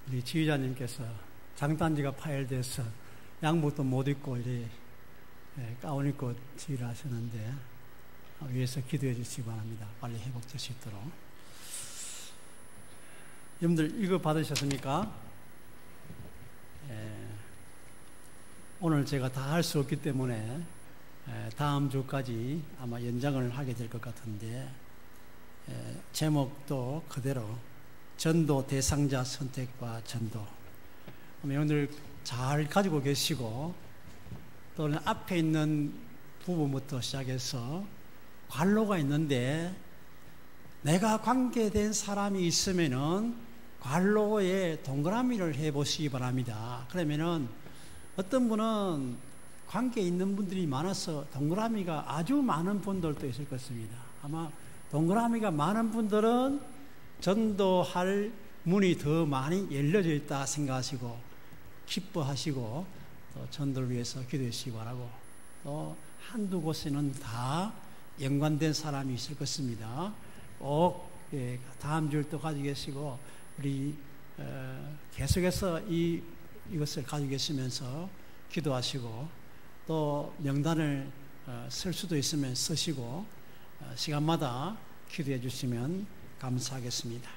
우리 지휘자님께서 장단지가 파열돼서 양복도 못 입고 이제 가운 입고 지휘를 하셨는데 위에서 기도해 주시기 바랍니다. 빨리 회복될 수 있도록. 여러분들 이거 받으셨습니까? 오늘 제가 다 할 수 없기 때문에 다음 주까지 아마 연장을 하게 될 것 같은데 제목도 그대로 전도 대상자 선택과 전도. 여러분들 잘 가지고 계시고 또는 앞에 있는 부분부터 시작해서 관로가 있는데 내가 관계된 사람이 있으면은 관로에 동그라미를 해 보시기 바랍니다. 그러면은 어떤 분은 관계에 있는 분들이 많아서 동그라미가 아주 많은 분들도 있을 것입니다. 아마 동그라미가 많은 분들은 전도할 문이 더 많이 열려져 있다 생각하시고 기뻐하시고 또 전도를 위해서 기도해 주시기 바라고, 또 한두 곳에는 다 연관된 사람이 있을 것입니다. 꼭 다음 주를 또 가지고 계시고 우리 계속해서 이것을 가지고 계시면서 기도하시고 또 명단을 쓸 수도 있으면 쓰시고 시간마다 기도해 주시면 감사하겠습니다.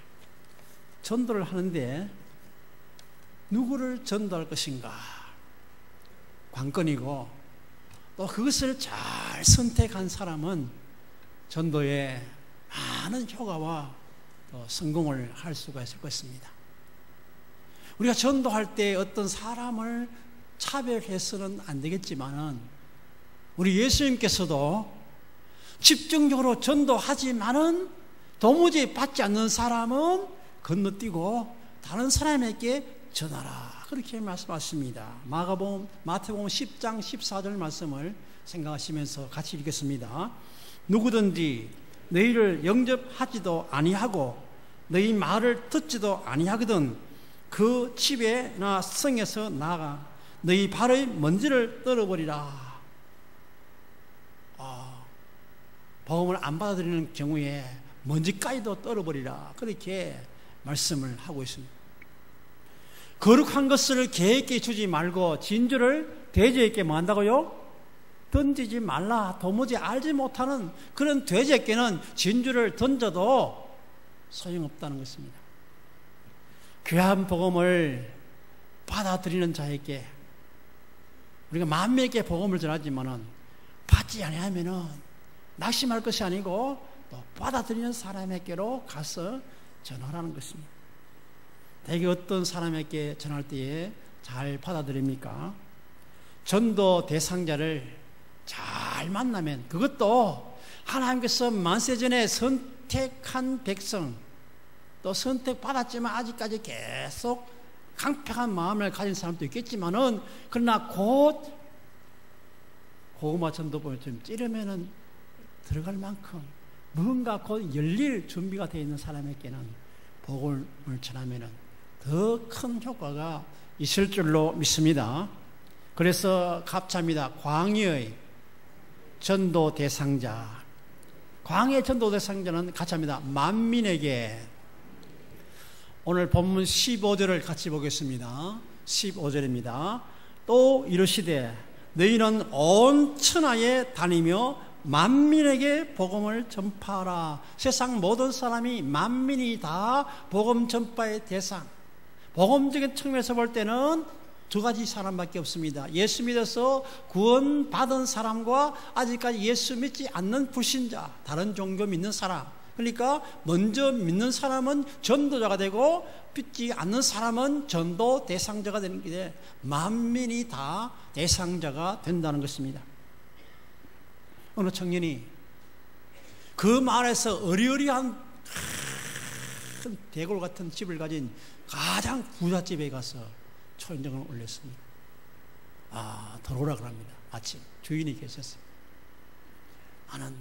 전도를 하는데 누구를 전도할 것인가 관건이고, 또 그것을 잘 선택한 사람은 전도에 많은 효과와 또 성공을 할 수가 있을 것입니다. 우리가 전도할 때 어떤 사람을 차별해서는 안 되겠지만은 우리 예수님께서도 집중적으로 전도하지만은 도무지 받지 않는 사람은 건너뛰고 다른 사람에게 전하라, 그렇게 말씀하십니다. 마태복음 10장 14절 말씀을 생각하시면서 같이 읽겠습니다. 누구든지 너희를 영접하지도 아니하고 너희 말을 듣지도 아니하거든 그 집에나 성에서 나가 너희 발의 먼지를 떨어버리라. 복음을 안 받아들이는 경우에 먼지까지도 떨어버리라, 그렇게 말씀을 하고 있습니다. 거룩한 것을 계획에 주지 말고 진주를 돼지에게 뭐 한다고요? 던지지 말라. 도무지 알지 못하는 그런 돼지에게는 진주를 던져도 소용없다는 것입니다. 귀한 복음을 받아들이는 자에게 우리가 만명에게 복음을 전하지만은 받지 아니하면은 낙심할 것이 아니고 또 받아들이는 사람에게로 가서 전하라는 것입니다. 대개 어떤 사람에게 전할 때에 잘 받아들입니까? 전도 대상자를 잘 만나면, 그것도 하나님께서 만세전에 선택한 백성, 또 선택받았지만 아직까지 계속 강팍한 마음을 가진 사람도 있겠지만은, 그러나 곧 고구마 전도본을 좀 찌르면은 들어갈 만큼 뭔가 곧 열릴 준비가 되어 있는 사람에게는 복음을 전하면은 더 큰 효과가 있을 줄로 믿습니다. 그래서 갑자입니다. 광야의 전도 대상자. 광야의 전도 대상자는 갑자입니다. 만민에게. 오늘 본문 15절을 같이 보겠습니다. 15절입니다. 또 이르시되 너희는 온 천하에 다니며 만민에게 복음을 전파하라. 세상 모든 사람이 만민이 다 복음 전파의 대상. 복음적인 측면에서 볼 때는 두 가지 사람밖에 없습니다. 예수 믿어서 구원받은 사람과 아직까지 예수 믿지 않는 불신자, 다른 종교 믿는 사람. 그러니까 먼저 믿는 사람은 전도자가 되고 믿지 않는 사람은 전도 대상자가 되는 게 만민이 다 대상자가 된다는 것입니다. 어느 청년이 그 마을에서 어리어리한 큰 대골 같은 집을 가진 가장 부잣집에 가서 초인종을 올렸습니다. 들어오라 그럽니다. 아침 주인이 계셨어요. 나는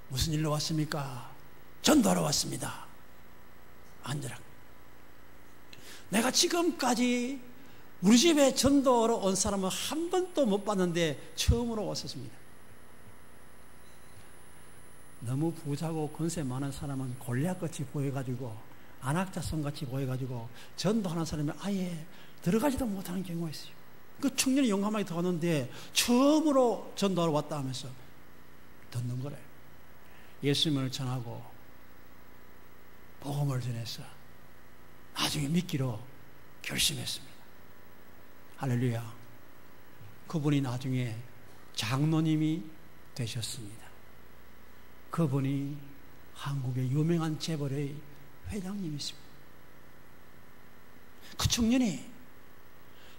무슨 일로 왔습니까? 전도하러 왔습니다. 앉으라. 내가 지금까지 우리 집에 전도하러 온 사람은 한 번도 못 봤는데 처음으로 왔었습니다. 너무 부자고 권세 많은 사람은 골리앗같이 보여가지고 안악자손같이 보여가지고 전도하는 사람이 아예 들어가지도 못하는 경우가 있어요. 그 청년이 용감하게 들어갔는데 처음으로 전도하러 왔다 하면서 듣는 거래요. 예수님을 전하고 복음을 전해서 나중에 믿기로 결심했습니다. 할렐루야. 그분이 나중에 장로님이 되셨습니다. 그분이 한국의 유명한 재벌의 회장님이십니다. 그 청년이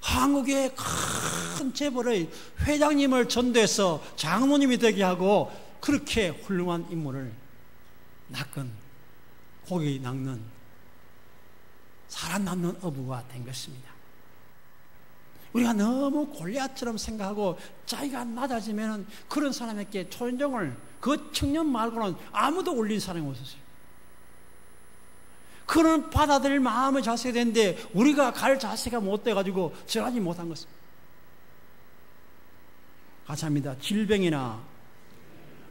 한국의 큰 재벌의 회장님을 전도해서 장로님이 되게 하고 그렇게 훌륭한 인물을 낚은 고기 낚는 살아남는 어부가 된 것입니다. 우리가 너무 골리앗처럼 생각하고 자기가 낮아지면 그런 사람에게 초인종을 그 청년 말고는 아무도 올린 사람이 없었어요. 그런 받아들일 마음의 자세가 되는데 우리가 갈 자세가 못 돼가지고 절하지 못한 것입니다. 같이 합니다. 질병이나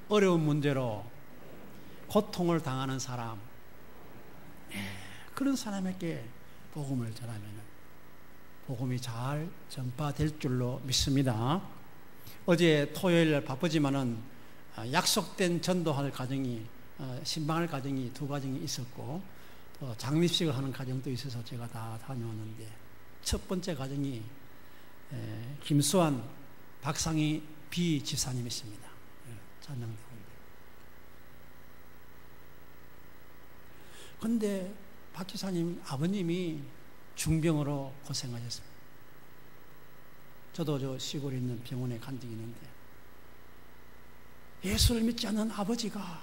어려운 문제로 고통을 당하는 사람, 그런 사람에게 복음을 전하면 복음이 잘 전파될 줄로 믿습니다. 어제 토요일 바쁘지만은 약속된 전도할 가정이 신방할 가정이 2가정이 있었고 또 장립식을 하는 가정도 있어서 제가 다 다녀왔는데 첫 번째 가정이 김수환 박상희 비 집사님이십니다. 찬양대원데. 그런데 박 집사님 아버님이 중병으로 고생하셨습니다. 저도 저 시골에 있는 병원에 간 적이 있는데 예수를 믿지 않는 아버지가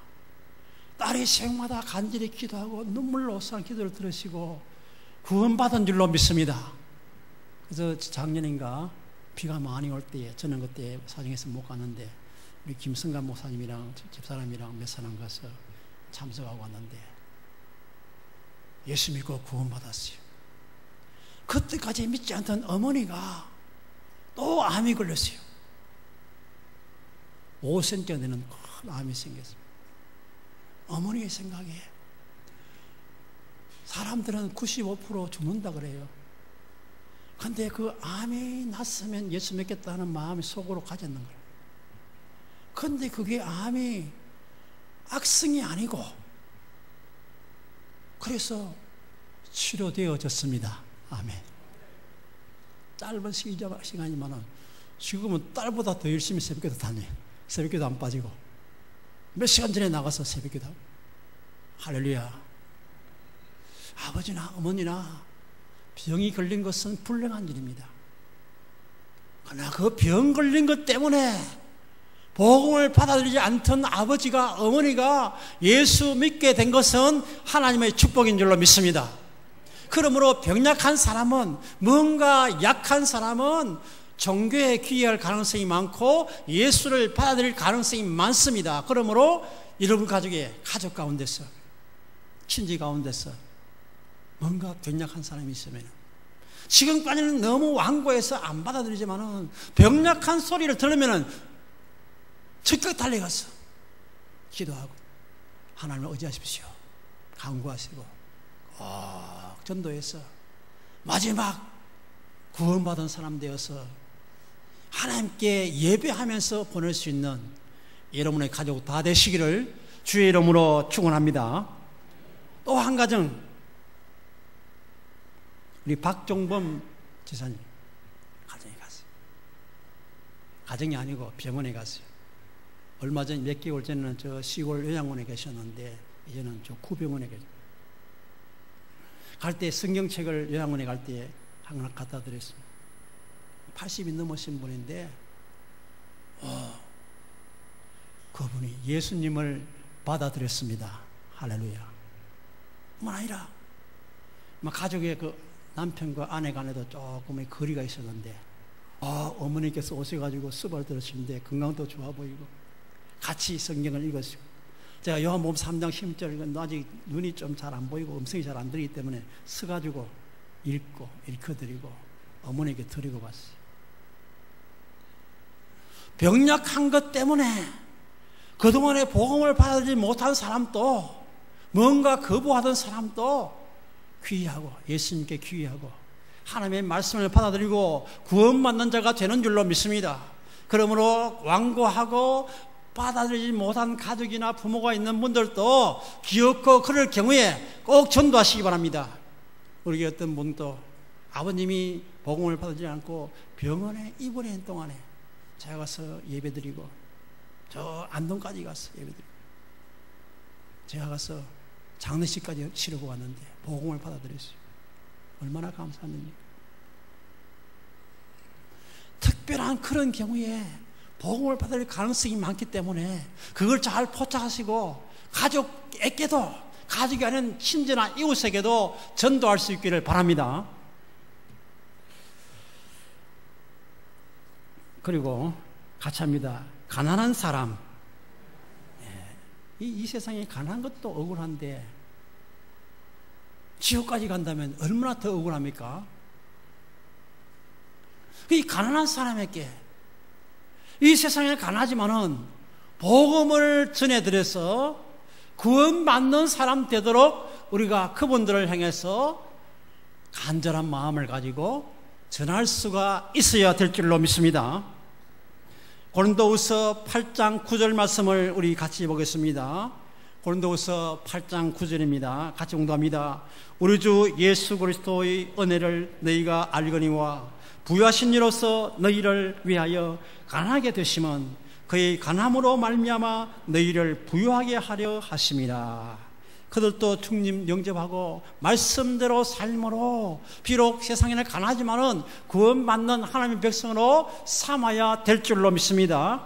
딸이 생마다 간절히 기도하고 눈물로 싼 기도를 들으시고 구원받은 줄로 믿습니다. 그래서 작년인가 비가 많이 올 때에 저는 그때 사정에서 못 갔는데 우리 김승관 목사님이랑 집사람이랑 몇 사람 가서 참석하고 왔는데 예수 믿고 구원받았어요. 그때까지 믿지 않던 어머니가 또 암이 걸렸어요. 5cm 되는 큰 암이 생겼습니다. 어머니의 생각에 사람들은 95% 죽는다 그래요. 근데 그 암이 났으면 예수 믿겠다는 마음이 속으로 가졌는 거예요. 근데 그게 암이 악성이 아니고 그래서 치료되어졌습니다. 아멘. 짧은 시간이지만 지금은 딸보다 더 열심히 새벽기도 다녀요. 새벽기도 안 빠지고 몇 시간 전에 나가서 새벽기도 하고. 할렐루야. 아버지나 어머니나 병이 걸린 것은 불행한 일입니다. 그러나 그 병 걸린 것 때문에 복음을 받아들이지 않던 아버지가 어머니가 예수 믿게 된 것은 하나님의 축복인 줄로 믿습니다. 그러므로 병약한 사람은 뭔가 약한 사람은 종교에 귀의할 가능성이 많고 예수를 받아들일 가능성이 많습니다. 그러므로 여러분 가족의 가족 가운데서 친지 가운데서 뭔가 병약한 사람이 있으면 지금까지는 너무 완고해서 안 받아들이지만은 병약한 소리를 들으면은 즉각 달려가서 기도하고 하나님을 의지하십시오. 간구하시고 전도해서 마지막 구원받은 사람 되어서 하나님께 예배하면서 보낼 수 있는 여러분의 가족 다 되시기를 주의 이름으로 축원합니다. 또 한 가정, 우리 박종범 지사님 가정에 갔어요. 가정이 아니고 병원에 갔어요. 얼마 전 몇 개월 전에는 저 시골 요양원에 계셨는데 이제는 저 구병원에 계세요. 갈 때 성경책을 요양원에 갈 때 하나 갖다 드렸습니다. 80이 넘으신 분인데 그분이 예수님을 받아들였습니다. 할렐루야. 뿐만 아니라 가족의 그 남편과 아내 간에도 조금의 거리가 있었는데 어머니께서 오셔가지고 수발 들으시는데 건강도 좋아 보이고 같이 성경을 읽었어요. 제가 요한복음 3장 10절 아직 눈이 좀 잘 안 보이고 음성이 잘 안 들리기 때문에 서가지고 읽어드리고 어머니에게 드리고 갔어요. 병약한 것 때문에 그동안에 복음을 받아들이지 못한 사람도 뭔가 거부하던 사람도 귀의하고 예수님께 귀의하고 하나님의 말씀을 받아들이고 구원받는 자가 되는 줄로 믿습니다. 그러므로 완고하고 받아들이지 못한 가족이나 부모가 있는 분들도 기어코 그럴 경우에 꼭 전도하시기 바랍니다. 우리 어떤 분도 아버님이 복음을 받지 않고 병원에 입원해 있는 동안에 제가 가서 예배드리고 저 안동까지 가서 예배드리고 제가 가서 장례식까지 치르고 왔는데 복음을 받아들였어요. 얼마나 감사합니까? 특별한 그런 경우에 복음을 받을 가능성이 많기 때문에 그걸 잘 포착하시고 가족에게도 가족이 아닌 친지나 이웃에게도 전도할 수 있기를 바랍니다. 그리고 같이 합니다. 가난한 사람. 이 세상에 가난한 것도 억울한데 지옥까지 간다면 얼마나 더 억울합니까? 이 가난한 사람에게 이 세상에 가난하지만은 복음을 전해드려서 구원받는 사람 되도록 우리가 그분들을 향해서 간절한 마음을 가지고 전할 수가 있어야 될 줄로 믿습니다. 고린도후서 8장 9절 말씀을 우리 같이 보겠습니다. 고린도후서 8장 9절입니다. 같이 공부합니다. 우리 주 예수 그리스도의 은혜를 너희가 알거니와 부유하신 이로서 너희를 위하여 가난하게 되심은 그의 가남으로 말미암아 너희를 부유하게 하려 하심이라. 그들도 주님 영접하고 말씀대로 삶으로 비록 세상에는 가난하지만은 구원받는 하나님의 백성으로 삼아야 될 줄로 믿습니다.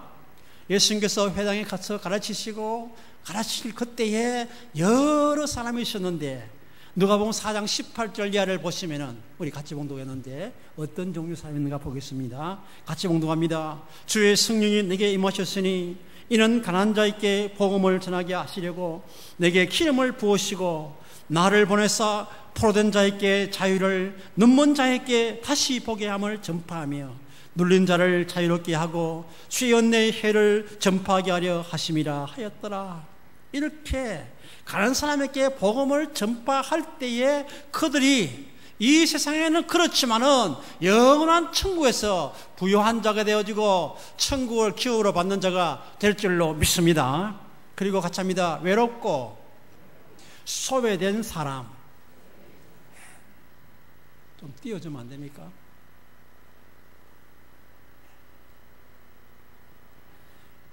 예수님께서 회당에 가서 가르치시고 가르치실 그때에 여러 사람이 있었는데 누가복음 4장 18절 이하를 보시면은 우리 같이 봉독했는데 어떤 종류 사람이 있는가 보겠습니다. 같이 봉독합니다. 주의 성령이 내게 임하셨으니 이는 가난한 자에게 복음을 전하게 하시려고 내게 기름을 부으시고 나를 보내사 포로된 자에게 자유를 눈먼 자에게 다시 보게 함을 전파하며 눌린 자를 자유롭게 하고 주의 은혜의 해를 전파하게 하려 하심이라 하였더라. 이렇게 가난한 사람에게 복음을 전파할 때에 그들이 이 세상에는 그렇지만은 영원한 천국에서 부유한 자가 되어지고 천국을 기업으로 받는 자가 될 줄로 믿습니다. 그리고 같이 합니다. 외롭고 소외된 사람. 좀 띄워주면 안 됩니까?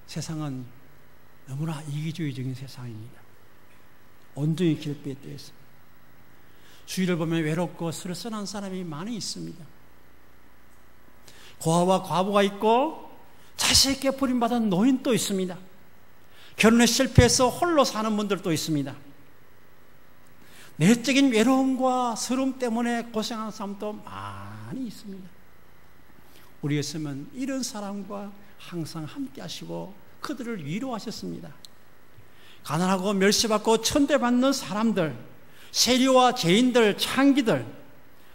세상은 너무나 이기주의적인 세상입니다. 온전히 길비에 떠 있습니다. 주위를 보면 외롭고 쓸쓸한 사람이 많이 있습니다. 고아와 과부가 있고 자식에게 버림받은 노인도 있습니다. 결혼에 실패해서 홀로 사는 분들도 있습니다. 내적인 외로움과 서러움 때문에 고생하는 사람도 많이 있습니다. 우리였으면 이런 사람과 항상 함께 하시고 그들을 위로하셨습니다. 가난하고 멸시받고 천대받는 사람들, 세리와 죄인들, 창기들,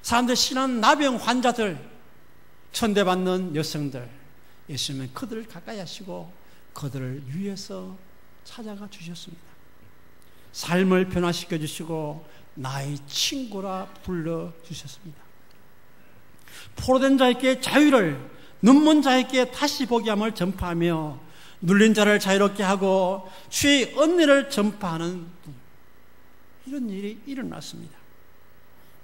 사람들 신한 나병 환자들, 천대받는 여성들, 예수님은 그들을 가까이 하시고 그들을 위해서 찾아가 주셨습니다. 삶을 변화시켜 주시고 나의 친구라 불러주셨습니다. 포로된 자에게 자유를, 눈먼 자에게 다시 보게 함을 전파하며 눌린 자를 자유롭게 하고 주의 은혜를 전파하는 이런 일이 일어났습니다.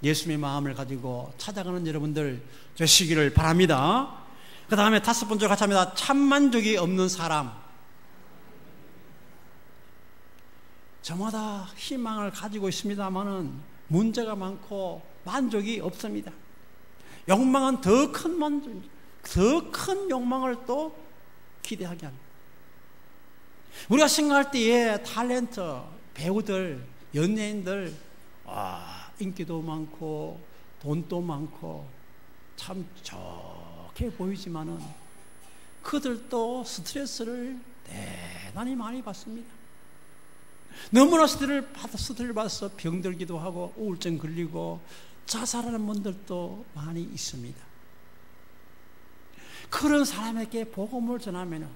예수님의 마음을 가지고 찾아가는 여러분들 되시기를 바랍니다. 그 다음에 다섯 번째로 같이 합니다. 참만족이 없는 사람. 저마다 희망을 가지고 있습니다만은 문제가 많고 만족이 없습니다. 욕망은 더 큰 만족, 더 큰 욕망을 또 기대하게 합니다. 우리가 생각할 때에 탤런트, 배우들, 연예인들, 인기도 많고 돈도 많고 참 좋게 보이지만은 그들도 스트레스를 대단히 많이 받습니다. 너무나 스트레스를 받아서 병들기도 하고 우울증 걸리고 자살하는 분들도 많이 있습니다. 그런 사람에게 복음을 전하면은,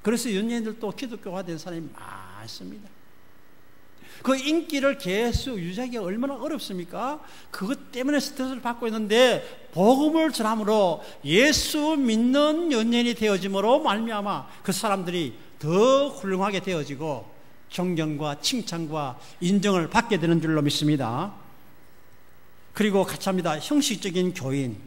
그래서 연예인들도 기독교가 된 사람이 많습니다. 그 인기를 계속 유지하기가 얼마나 어렵습니까? 그것 때문에 스트레스를 받고 있는데 복음을 전함으로 예수 믿는 연예인이 되어짐으로 말미암아 그 사람들이 더 훌륭하게 되어지고 존경과 칭찬과 인정을 받게 되는 줄로 믿습니다. 그리고 같이 합니다. 형식적인 교인.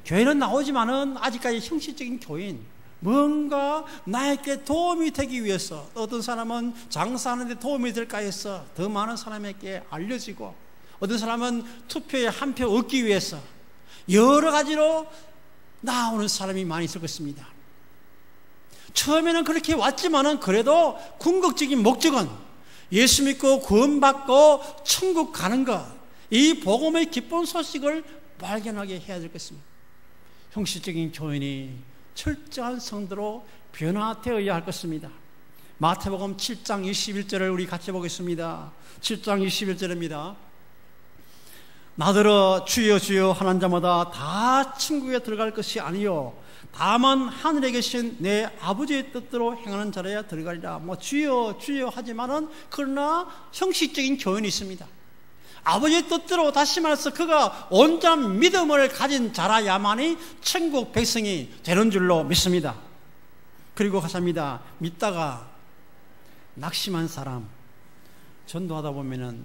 교회는 나오지만은 아직까지 형식적인 교인. 뭔가 나에게 도움이 되기 위해서, 어떤 사람은 장사하는데 도움이 될까 해서 더 많은 사람에게 알려지고, 어떤 사람은 투표에 한 표 얻기 위해서 여러 가지로 나오는 사람이 많이 있을 것입니다. 처음에는 그렇게 왔지만은 그래도 궁극적인 목적은 예수 믿고 구원받고 천국 가는 것, 이 복음의 기쁜 소식을 발견하게 해야 될 것입니다. 형식적인 교인이 철저한 성도로 변화되어야 할 것입니다. 마태복음 7장 21절을 우리 같이 보겠습니다. 7장 21절입니다. 나더러 주여 주여 하는 자마다 다 천국에 들어갈 것이 아니요 다만 하늘에 계신 내 아버지의 뜻대로 행하는 자라야 들어가리라. 주여 주여 하지만은 그러나 형식적인 교훈이 있습니다. 아버지의 뜻대로, 다시 말해서 그가 온전한 믿음을 가진 자라야만이 천국 백성이 되는 줄로 믿습니다. 그리고 가사입니다. 믿다가 낙심한 사람, 전도하다 보면은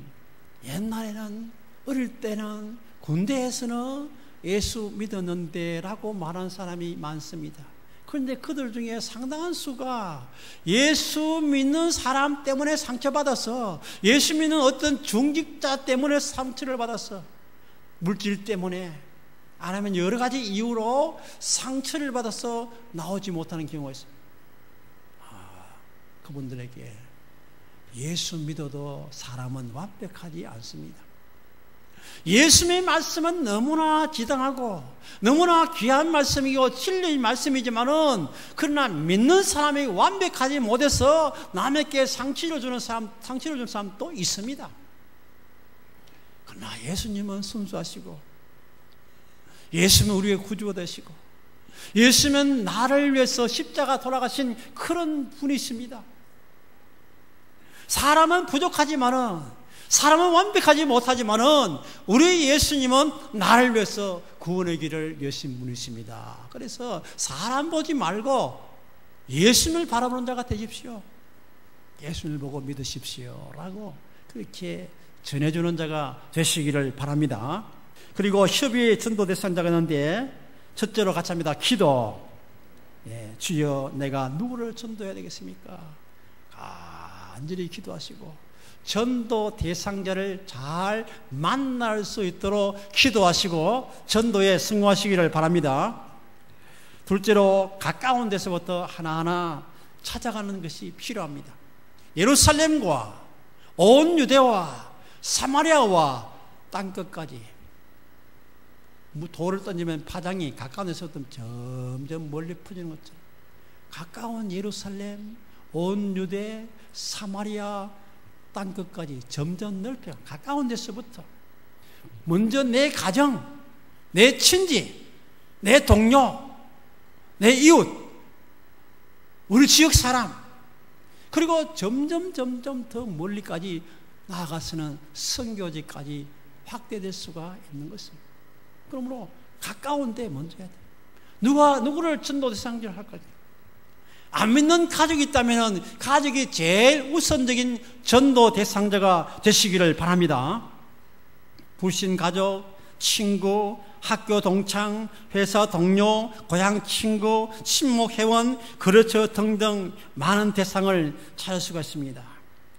옛날에는 어릴 때는 군대에서는 예수 믿었는데 라고 말한 사람이 많습니다. 그런데 그들 중에 상당한 수가 예수 믿는 사람 때문에 상처받아서, 예수 믿는 어떤 중직자 때문에 상처를 받아서, 물질 때문에 아니면 여러 가지 이유로 상처를 받아서 나오지 못하는 경우가 있습니다. 그분들에게 예수 믿어도 사람은 완벽하지 않습니다. 예수님의 말씀은 너무나 지당하고 너무나 귀한 말씀이고 진리의 말씀이지만은, 그러나 믿는 사람이 완벽하지 못해서 남에게 상처를 주는 사람도 있습니다. 그러나 예수님은 순수하시고, 예수님은 우리의 구주가 되시고, 예수님은 나를 위해서 십자가 돌아가신 그런 분이십니다. 사람은 부족하지만은, 사람은 완벽하지 못하지만은 우리 예수님은 나를 위해서 구원의 길을 여신 분이십니다. 그래서 사람 보지 말고 예수님을 바라보는 자가 되십시오. 예수님을 보고 믿으십시오 라고 그렇게 전해주는 자가 되시기를 바랍니다. 그리고 협의의 전도 대상자가 있는데, 첫째로 같이 합니다. 기도. 주여 내가 누구를 전도해야 되겠습니까? 간절히 기도하시고 전도 대상자를 잘 만날 수 있도록 기도하시고 전도에 승화하시기를 바랍니다. 둘째로 가까운 데서부터 하나하나 찾아가는 것이 필요합니다. 예루살렘과 온 유대와 사마리아와 땅끝까지 돌을 던지면 파장이 가까운 데서부터 점점 멀리 퍼지는 것처럼, 가까운 예루살렘, 온 유대, 사마리아 땅끝까지 점점 넓혀, 가까운 데서부터 먼저 내 가정, 내 친지, 내 동료, 내 이웃, 우리 지역 사람, 그리고 점점 더 멀리까지 나아가서는 선교지까지 확대될 수가 있는 것입니다. 그러므로 가까운 데 먼저 해야 돼요. 누구를 전도 대상자로 할까요? 안 믿는 가족이 있다면 가족이 제일 우선적인 전도 대상자가 되시기를 바랍니다. 불신 가족, 친구, 학교 동창, 회사 동료, 고향 친구, 친목 회원, 거래처 등등 많은 대상을 찾을 수가 있습니다.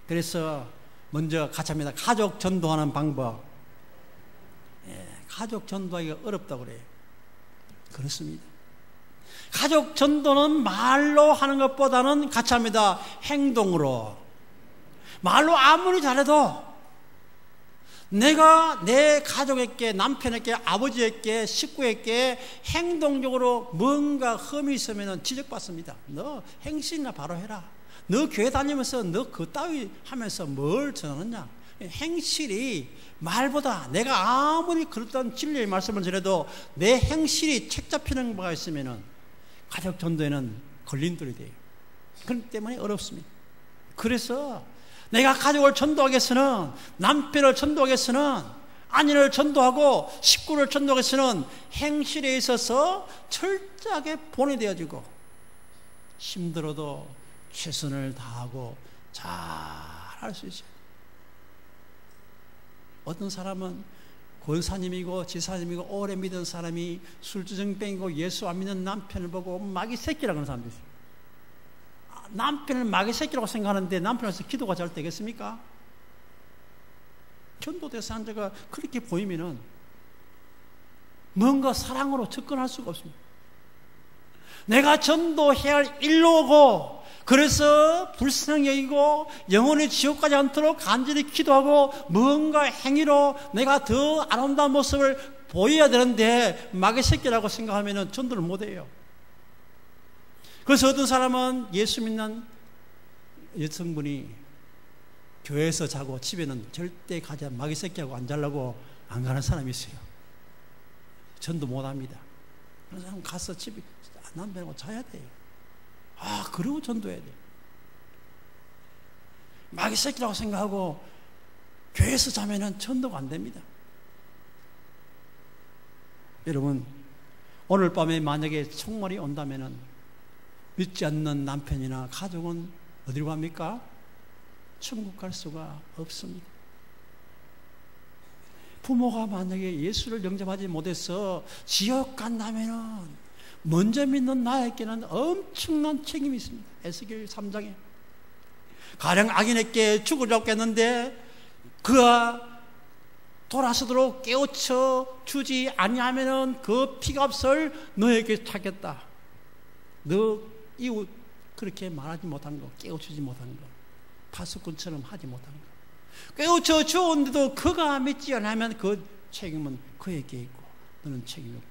그래서 먼저 같이 합니다. 가족 전도하는 방법. 가족 전도하기가 어렵다고 그래요. 그렇습니다. 가족 전도는 말로 하는 것보다는 같이 합니다. 행동으로. 말로 아무리 잘해도 내가 내 가족에게, 남편에게, 아버지에게, 식구에게 행동적으로 뭔가 흠이 있으면 지적받습니다. 너 행실이나 바로 해라. 너 교회 다니면서 너 그 따위 하면서 뭘 전하느냐. 행실이 말보다, 내가 아무리 그렇다는 진리의 말씀을 전해도 내 행실이 책 잡히는 바가 있으면 가족 전도에는 걸림돌이 돼요. 그렇기 때문에 어렵습니다. 그래서 내가 가족을 전도하기 위해서는, 남편을 전도하기 위해서는, 아내를 전도하고 식구를 전도하기 위해서는 행실에 있어서 철저하게 본해되어지고 힘들어도 최선을 다하고 잘 할 수 있어요. 어떤 사람은 권사님이고 지사님이고 오래 믿은 사람이 술주정뱅이고 예수 안 믿는 남편을 보고 마귀 새끼라고 하는 사람도 있어요. 남편을 마귀 새끼라고 생각하는데 남편에서 기도가 잘 되겠습니까? 전도돼서 한 자가 그렇게 보이면은 뭔가 사랑으로 접근할 수가 없습니다. 내가 전도해야 할 일로고, 그래서 불쌍히 여기고 영혼의 지옥 가지 않도록 간절히 기도하고 뭔가 행위로 내가 더 아름다운 모습을 보여야 되는데 마귀 새끼라고 생각하면 전도를 못해요. 그래서 어떤 사람은 예수 믿는 여성분이 교회에서 자고 집에는 절대 가지 않고 마귀 새끼하고 안 자려고 안 가는 사람이 있어요. 전도 못합니다. 그런 사람 가서 집에 남편하고 자야 돼요. 그러고 전도해야 돼요. 마귀 새끼라고 생각하고 교회에서 자면은 전도가 안 됩니다. 여러분, 오늘 밤에 만약에 총알이 온다면은 믿지 않는 남편이나 가족은 어디로 갑니까? 천국 갈 수가 없습니다. 부모가 만약에 예수를 영접하지 못해서 지옥 간다면은 먼저 믿는 나에게는 엄청난 책임이 있습니다. 에스겔 3장에 가령 악인에게 죽으려고 했는데 그가 돌아서도록 깨우쳐 주지 아니하면은 그 피값을 너에게 찾겠다. 너 이웃 그렇게 말하지 못한 거, 깨우치지 못한 거, 파수꾼처럼 하지 못한 거, 깨우쳐 주었는데도 그가 믿지 않으면 그 책임은 그에게 있고 너는 책임이 없다.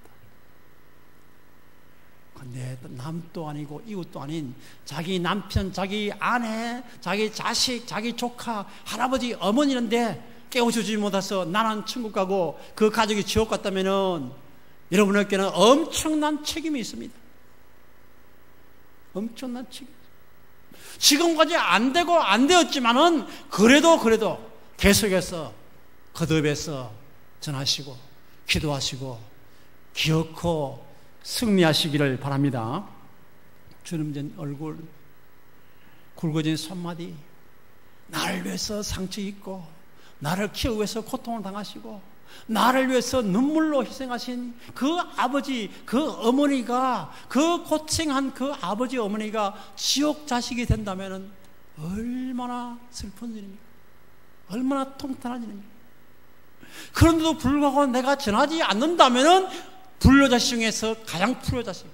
근데 남도 아니고 이웃도 아닌 자기 남편, 자기 아내, 자기 자식, 자기 조카, 할아버지, 어머니인데 깨우쳐주지 못해서 나는 천국 가고 그 가족이 지옥 갔다면은 여러분에게는 엄청난 책임이 있습니다. 엄청난 책임. 지금까지 안 되고 안 되었지만은 그래도 계속해서 거듭해서 전하시고 기도하시고 기어코 승리하시기를 바랍니다. 주름진 얼굴, 굵어진 손마디, 나를 위해서 상처 입고 나를 키우기 위해서 고통을 당하시고 나를 위해서 눈물로 희생하신 그 아버지, 그 어머니가, 그 고생한 그 아버지 어머니가 지옥 자식이 된다면 얼마나 슬픈 일입니까? 얼마나 통탄한 일입니까? 그런데도 불구하고 내가 전하지 않는다면 불효자식 중에서 가장 불효자식.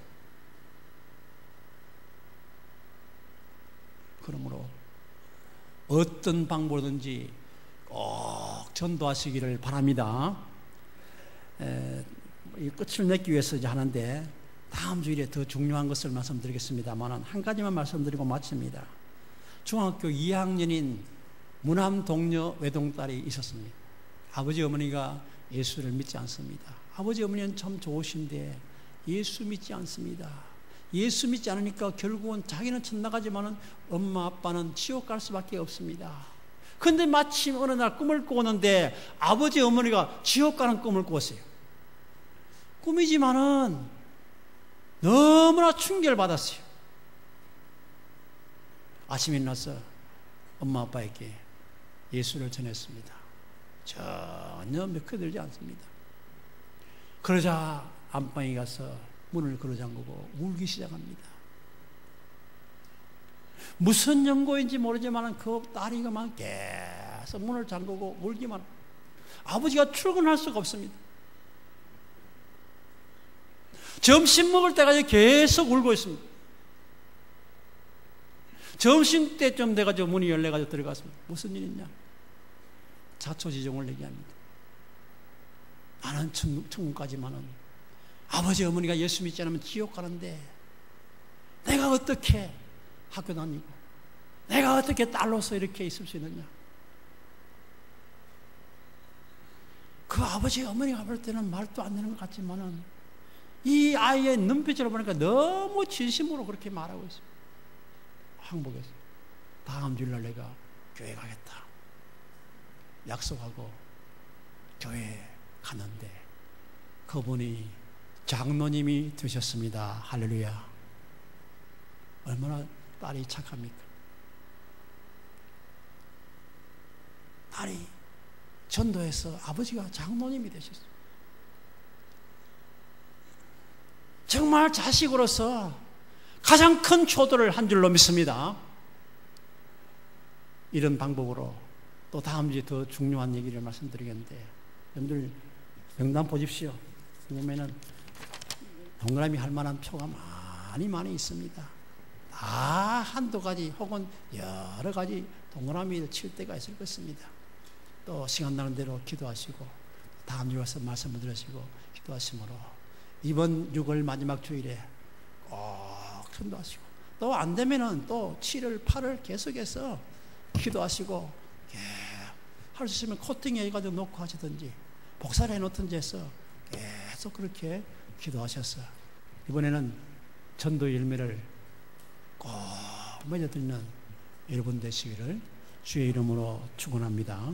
그러므로 어떤 방법이든지 꼭 전도하시기를 바랍니다. 끝을 맺기 위해서 이제 하는데 다음 주일에 더 중요한 것을 말씀드리겠습니다만 한 가지만 말씀드리고 마칩니다. 중학교 2학년인 무남 동료 외동딸이 있었습니다. 아버지 어머니가 예수를 믿지 않습니다. 아버지 어머니는 참 좋으신데 예수 믿지 않습니다. 예수 믿지 않으니까 결국은 자기는 천나가지만은 엄마 아빠는 지옥 갈 수밖에 없습니다. 그런데 마침 어느 날 꿈을 꾸었는데 아버지 어머니가 지옥 가는 꿈을 꾸었어요. 꿈이지만은 너무나 충격을 받았어요. 아침에 일어나서 엄마 아빠에게 예수를 전했습니다. 전혀 몇 개 들지 않습니다. 그러자 안방에 가서 문을 걸어 잠그고 울기 시작합니다. 무슨 연고인지 모르지만 그 딸이 막 계속 문을 잠그고 울기만. 아버지가 출근할 수가 없습니다. 점심 먹을 때까지 계속 울고 있습니다. 점심 때쯤 돼가지고 문이 열려가지고 들어갔습니다. 무슨 일 있냐? 자초지종을 얘기합니다. 나는 천국까지만은 아버지 어머니가 예수 믿지 않으면 지옥 가는데 내가 어떻게 학교 다니고 내가 어떻게 딸로서 이렇게 있을 수 있느냐? 그 아버지 어머니가 볼 때는 말도 안 되는 것 같지만은 이 아이의 눈빛을 보니까 너무 진심으로 그렇게 말하고 있어요. 항복했어요. 다음 주일날 내가 교회 가겠다 약속하고 교회 가는데 그분이 장로님이 되셨습니다. 할렐루야. 얼마나 딸이 착합니까? 딸이 전도해서 아버지가 장로님이 되셨어요. 정말 자식으로서 가장 큰 효도를 한 줄로 믿습니다. 이런 방법으로 또 다음 주에 더 중요한 얘기를 말씀드리겠는데, 여러분들 명단 보십시오. 보면은 동그라미 할 만한 표가 많이 있습니다. 다 한두 가지 혹은 여러 가지 동그라미를 칠 때가 있을 것입니다. 또 시간 나는 대로 기도하시고 다음 주에 와서 말씀을 들으시고 기도하시므로 이번 6월 마지막 주일에 꼭 전도하시고, 또 안 되면은 또 7월 8월 계속해서 기도하시고, 할 수 있으면 코팅해 가지고 놓고 하시든지 복사를 해 놓든지 해서 계속 그렇게 기도하셨어. 이번에는 전도 열매를 꼭 맺어드리는 여러분 되시기를 주의 이름으로 축원합니다.